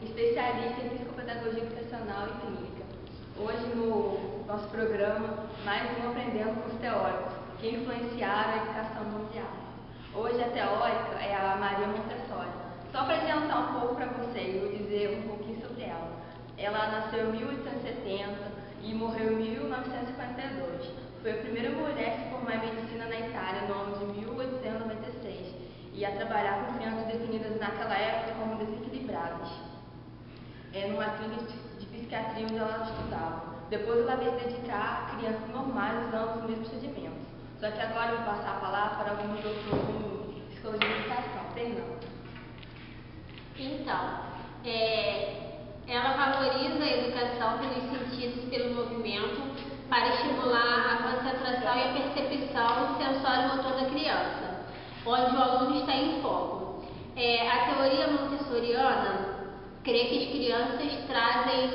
especialista em psicopedagogia educacional e clínica. Hoje no nosso programa, mais um Aprendendo com os Teóricos, que influenciaram a educação mundial. Hoje a teórica é a Maria Montessori. Só para adiantar um pouco para vocês, vou dizer um pouquinho sobre ela. Ela nasceu em 1870 e morreu em 1952. Foi a primeira mulher a se formar em medicina na Itália no ano de 1896 e a trabalhar com crianças definidas naquela época como desequilibradas, numa clínica de psiquiatria onde ela estudava. Depois ela veio se dedicar a crianças normais usando os mesmos procedimentos. Só que agora eu vou passar a palavra para alguns doutores em psicologia e educação. Fernanda. Então, ela valoriza a educação pelos sentidos e pelo movimento para estimular a concentração e a percepção sensório-motor da criança, onde o aluno está em foco. A teoria montessoriana crê que as crianças trazem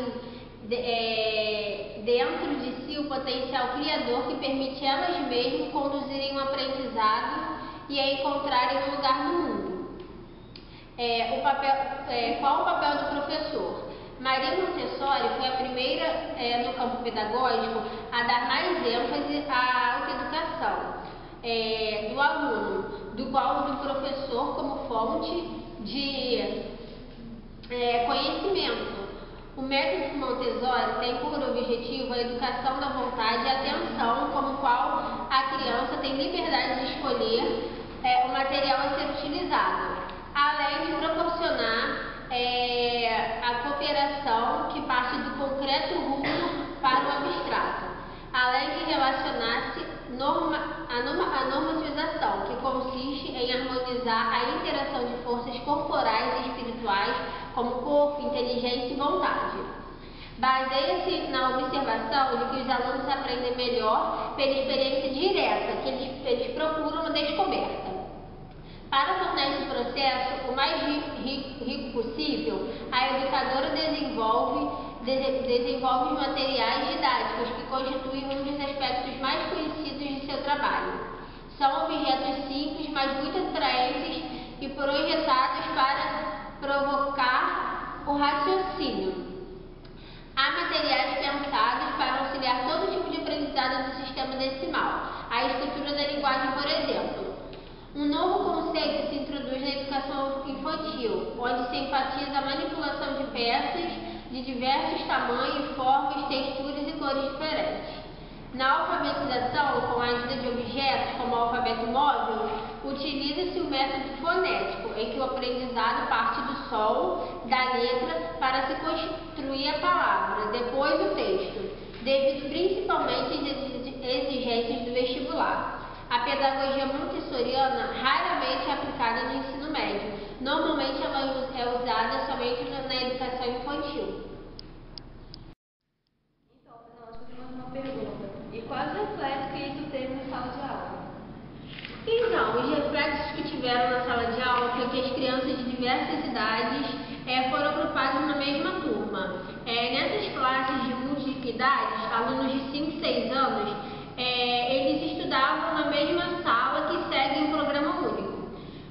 dentro de si o potencial criador que permite elas mesmas conduzirem um aprendizado e a encontrarem um lugar no mundo. Qual o papel do professor? Maria Montessori foi a primeira no campo pedagógico a dar mais ênfase à autoeducação do aluno, do qual do professor como fonte de conhecimento. O método Montessori tem por objetivo a educação da vontade e atenção, como qual a criança tem liberdade de escolher o material a ser utilizado, além de proporcionar a cooperação que parte do concreto rumo para o abstrato, além de relacionar-se a normatização, que consiste em harmonizar a interação de forças corporais e espirituais, como corpo, inteligência e vontade. Baseia-se na observação de que os alunos aprendem melhor pela experiência direta, que eles procuram a descoberta. Para tornar esse processo o mais rico possível, a educadora desenvolve os materiais didáticos que constituem um dos aspectos mais conhecidos de seu trabalho. São objetos simples, mas muito atraentes e projetados para provocar o raciocínio. Há materiais pensados para auxiliar todo tipo de aprendizado do sistema decimal, a estrutura da linguagem, por exemplo. Um novo conceito se introduz na educação infantil, onde se enfatiza a manipulação de peças de diversos tamanhos, formas, texturas e cores diferentes. Na alfabetização, com a ajuda de objetos como o alfabeto móvel, utiliza-se o método fonético, em que o aprendizado parte do som da letra para se construir a palavra, depois o texto, devido principalmente às exigências do vestibular. A pedagogia montessoriana raramente é aplicada no ensino médio. Normalmente ela é usada somente na educação infantil. Então, nós fazemos uma pergunta. E quais reflexos que isso teve na sala de aula? Então, os reflexos que tiveram na sala de aula foi que as crianças de diversas idades foram agrupadas na mesma turma. Nessas classes de multi-idades, alunos de 5 e 6 anos, eles estudavam na mesma sala que segue um programa único.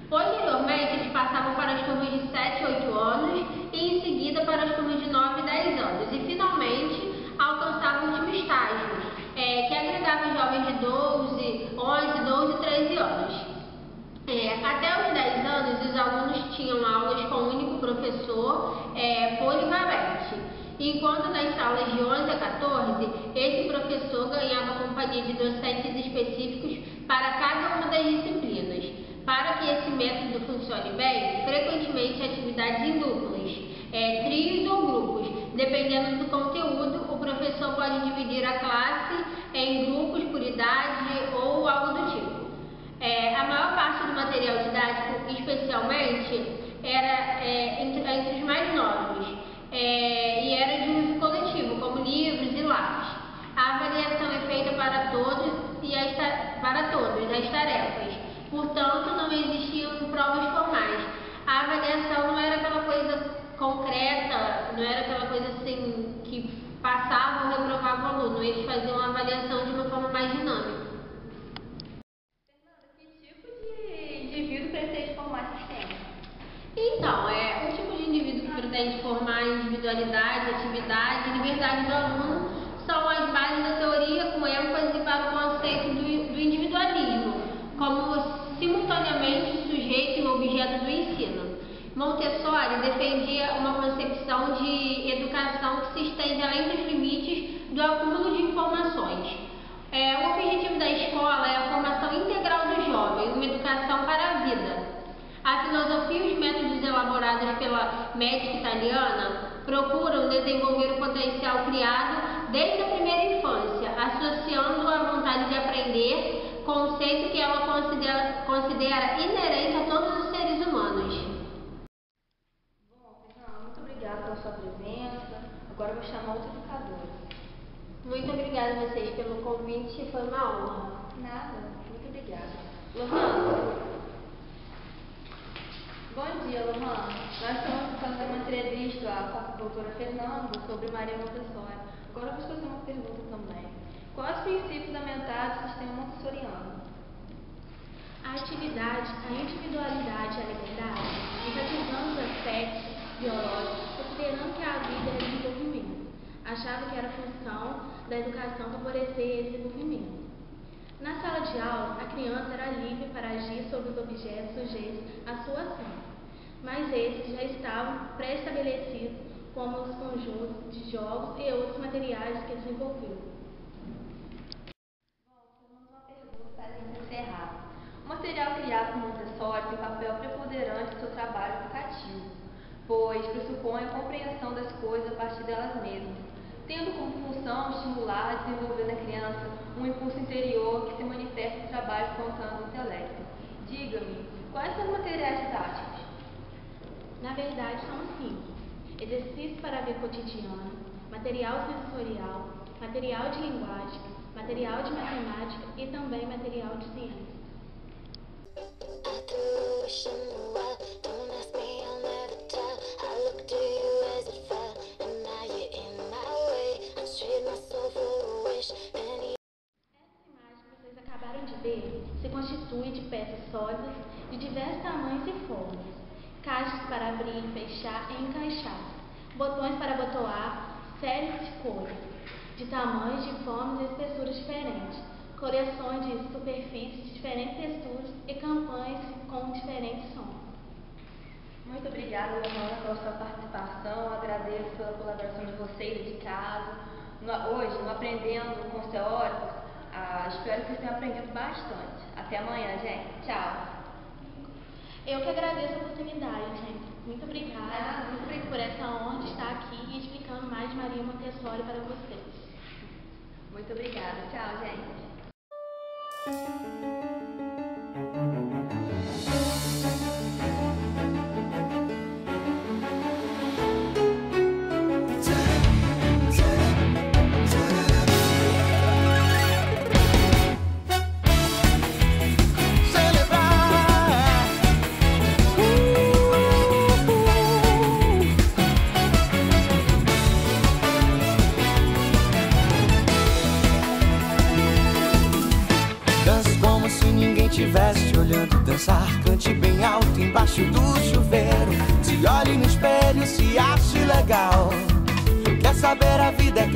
Posteriormente, eles passavam para as turmas de 7 e 8 anos e em seguida para as turmas de 9 e 10 anos. E finalmente alcançavam o último estágio, que agregava jovens de 12, 11, 12 e 13 anos. Até os 10 anos, os alunos tinham aulas com um único professor polivalente. Enquanto nas salas de 11 a 14, esse professor ganhava companhia de docentes específicos para cada uma das disciplinas. Para que esse método funcione bem, frequentemente atividades em duplas, trios ou grupos. Dependendo do conteúdo, o professor pode dividir a classe em grupos por idade ou algo do tipo. A maior parte do material didático, especialmente, era entre os mais novos. E era de uso coletivo, como livros e lápis. A avaliação é feita para todos as tarefas. Portanto, não existiam provas formais. A avaliação não era aquela coisa concreta, não era aquela coisa assim que passava ou reprovava o aluno. Eles faziam a avaliação de uma forma mais dinâmica. Fernanda, que tipo de indivíduo pretende formar sistema? Então, o tipo de indivíduo que pretende formar individualidade, atividade e liberdade do aluno são as bases da teoria com ênfase para o conceito do individualismo, como simultaneamente sujeito e objeto do ensino. Montessori defendia uma concepção de educação que se estende além dos limites do acúmulo de informações. O objetivo da escola é a formação integral do jovem, uma educação para a vida. A filosofia e os métodos elaborados pela médica italiana procuram desenvolver o potencial criado desde a primeira infância, associando a vontade de aprender, conceito que ela considera inerente a todos os seres humanos. Bom, Fernanda, muito obrigada pela sua presença. Agora eu vou chamar outra educadora. Muito obrigada a vocês pelo convite, foi uma honra. Nada, muito obrigada. Lohana. Bom dia, Lohana. Nós estamos fazendo uma entrevista com a doutora Fernanda sobre Maria Montessori. Agora eu vou fazer uma pergunta também. Quais os princípios fundamentais do sistema montessoriano? A atividade, a individualidade e a liberdade, enfatizando os aspectos biológicos, considerando que a vida é desenvolvimento. Achava que era função da educação favorecer esse desenvolvimento. Na sala de aula, a criança era livre para agir sobre os objetos sujeitos à sua ação, mas esses já estavam pré-estabelecidos como os conjuntos de jogos e outros materiais que desenvolveu. Bom, temos uma pergunta para a gente encerrar. O material criado por Montessori tem um papel preponderante no seu trabalho educativo, pois pressupõe a compreensão das coisas a partir delas mesmas, tendo como função estimular e desenvolver na criança um impulso interior que se manifesta no trabalho espontâneo do intelecto. Diga-me, quais são os materiais didáticos? Na verdade, são 5. Exercício para a vida cotidiana, material sensorial, material de linguagem, material de matemática e também material de ciência. Se constitui de peças sólidas de diversos tamanhos e formas, caixas para abrir, fechar e encaixar, botões para abotoar, séries de cores, de tamanhos, de formas e espessuras diferentes, coleções de superfícies de diferentes texturas e campanhas com diferentes sons. Muito obrigada, Lohana, pela sua participação. Agradeço pela colaboração de vocês de casa. Hoje, no Aprendendo com os Teóricos, espero que vocês tenham aprendido bastante. Até amanhã, gente. Tchau. Eu que agradeço a oportunidade, gente. Muito obrigada por essa honra de estar aqui e explicando mais de Maria Montessori para vocês. Muito obrigada. Tchau, gente. Estivesse olhando dançar, cante bem alto embaixo do chuveiro. Se olhe no espelho, se ache legal. Quer saber a vida,